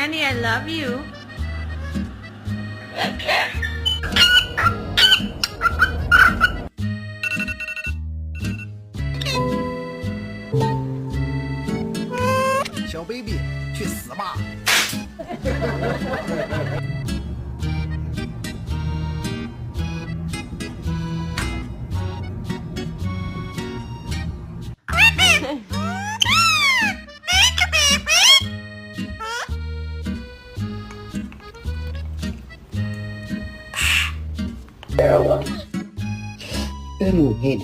Kenny, I love you. “小 baby，去死吧！” Hello, Henry.